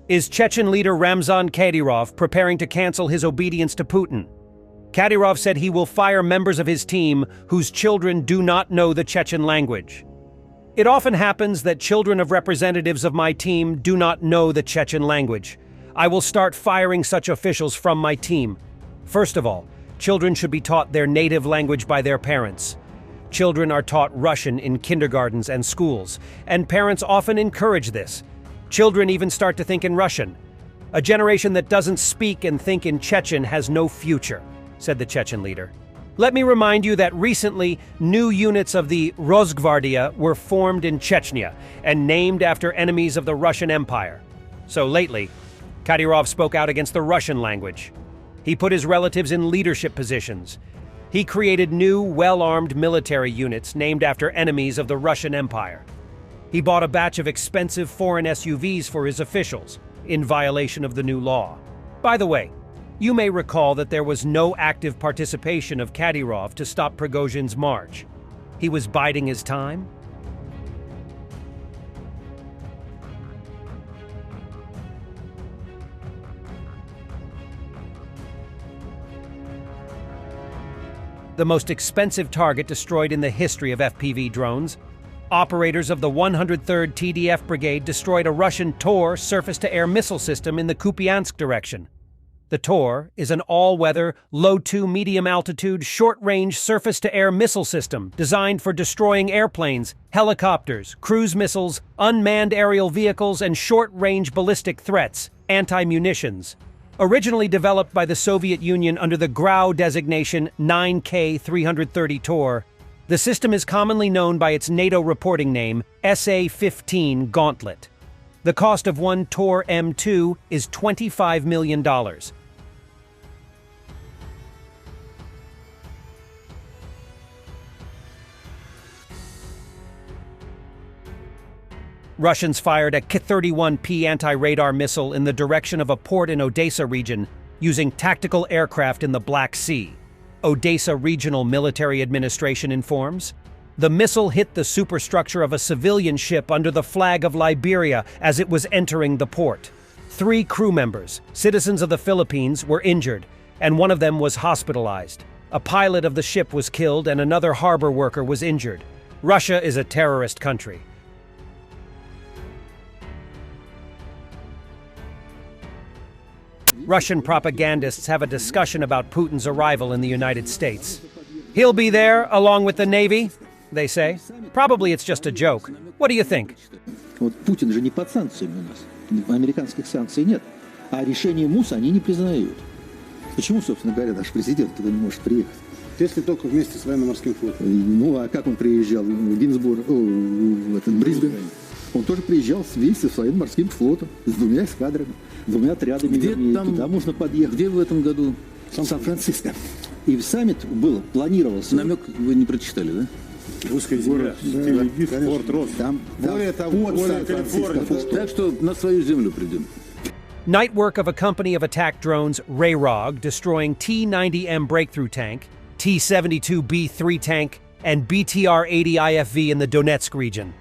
Is Chechen leader Ramzan Kadyrov preparing to cancel his obedience to Putin? Kadyrov said he will fire members of his team whose children do not know the Chechen language. It often happens that children of representatives of my team do not know the Chechen language. I will start firing such officials from my team. First of all, children should be taught their native language by their parents. Children are taught Russian in kindergartens and schools, and parents often encourage this. Children even start to think in Russian. A generation that doesn't speak and think in Chechen has no future, said the Chechen leader. Let me remind you that recently, new units of the Rosgvardia were formed in Chechnya and named after enemies of the Russian Empire. So lately, Kadyrov spoke out against the Russian language. He put his relatives in leadership positions. He created new, well-armed military units named after enemies of the Russian Empire. He bought a batch of expensive foreign SUVs for his officials, in violation of the new law. By the way, you may recall that there was no active participation of Kadyrov to stop Prygozhin's march. He was biding his time. The most expensive target destroyed in the history of FPV drones. Operators of the 103rd TDF Brigade destroyed a Russian Tor surface-to-air missile system in the Kupiansk direction. The Tor is an all-weather, low-to medium-altitude, short-range surface-to-air missile system designed for destroying airplanes, helicopters, cruise missiles, unmanned aerial vehicles, and short-range ballistic threats, anti-munitions. Originally developed by the Soviet Union under the Grau designation 9K-330 Tor, the system is commonly known by its NATO reporting name, SA-15 Gauntlet. The cost of one Tor M2 is $25 million. Russians fired a K-31P anti-radar missile in the direction of a port in Odessa region using tactical aircraft in the Black Sea. Odessa Regional Military Administration informs. The missile hit the superstructure of a civilian ship under the flag of Liberia as it was entering the port. 3 crew members, citizens of the Philippines, were injured, and one of them was hospitalized. A pilot of the ship was killed and another harbor worker was injured. Russia is a terrorist country. Russian propagandists have a discussion about Putin's arrival in the United States. He'll be there along with the Navy, they say. Probably it's just a joke. What do you think? Вот Путин же не под санкциями у нас. Американских санкций нет. А решение МУСа они не признают. Почему, собственно говоря, наш президент туда не может приехать? Если только вместе с военно-морским флотом. Ну, а как он приезжал в Гинсбург, в этот Брисбен? Он тоже приезжал вместе с военно-морским флотом, с 2 эскадрами, 2 отрядами. Где там, туда можно подъехать. Где в этом году? Сан-Франциско. И саммит был, планировался. Намек вы не прочитали, да? Русская земля, Форт Росс. Более того, так что на свою землю придем. Night work of a company of attack drones, Warthog, destroying T-90M breakthrough tank, T-72B3 tank, and BTR-80 IFV in the Donetsk region.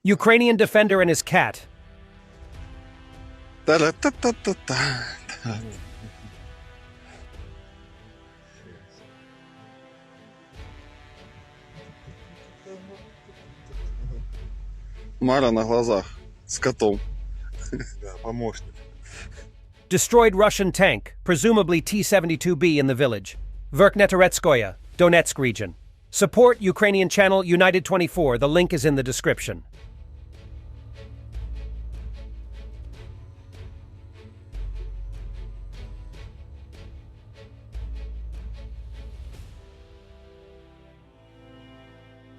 Ukrainian defender and his cat. Та-ра-та-та-та-та. Мара на глазах с котом. Да, помощник. Destroyed Russian tank, presumably T-72B in the village. Verkhnetoretskoye, Donetsk region. Support Ukrainian channel United 24. The link is in the description.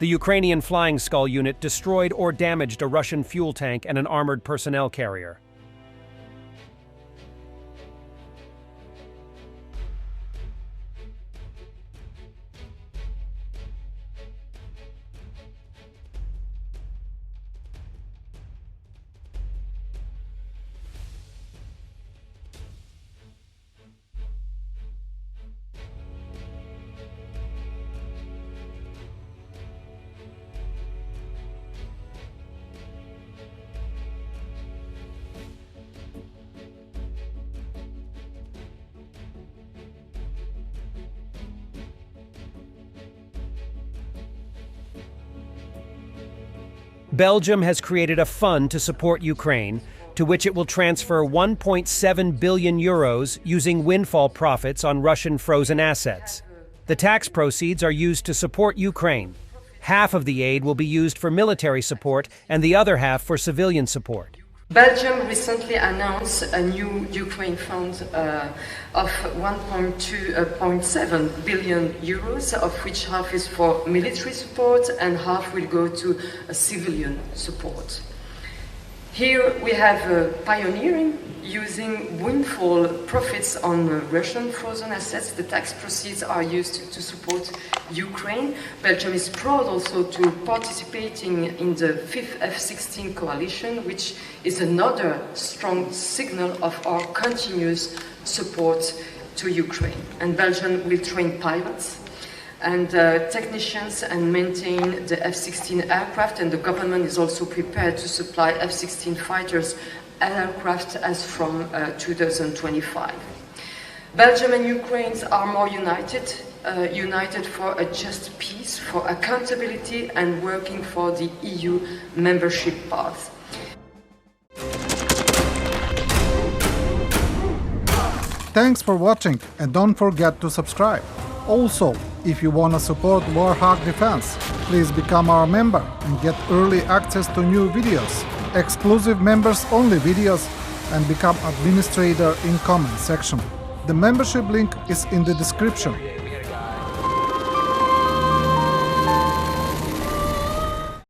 The Ukrainian Flying Skull unit destroyed or damaged a Russian fuel tank and an armored personnel carrier. Belgium has created a fund to support Ukraine, to which it will transfer 1.7 billion euros using windfall profits on Russian frozen assets. The tax proceeds are used to support Ukraine. Half of the aid will be used for military support and the other half for civilian support. Belgium recently announced a new Ukraine fund of 1.7 billion euros, of which half is for military support and half will go to civilian support. Here we have pioneering using windfall profits on Russian frozen assets. The tax proceeds are used to support Ukraine. Belgium is proud also to participating in the 5th F-16 coalition, which is another strong signal of our continuous support to Ukraine. And Belgium will train pilots and technicians and maintain the F-16 aircraft, and the government is also prepared to supply F-16 fighters aircraft as from 2025. Belgium and Ukraine are more united, united for a just peace, for accountability and working for the EU membership path. Thanks for watching and don't forget to subscribe. Also, if you want to support Warthog Defense, please become our member and get early access to new videos, exclusive members-only videos, and become administrator in comment section. The membership link is in the description.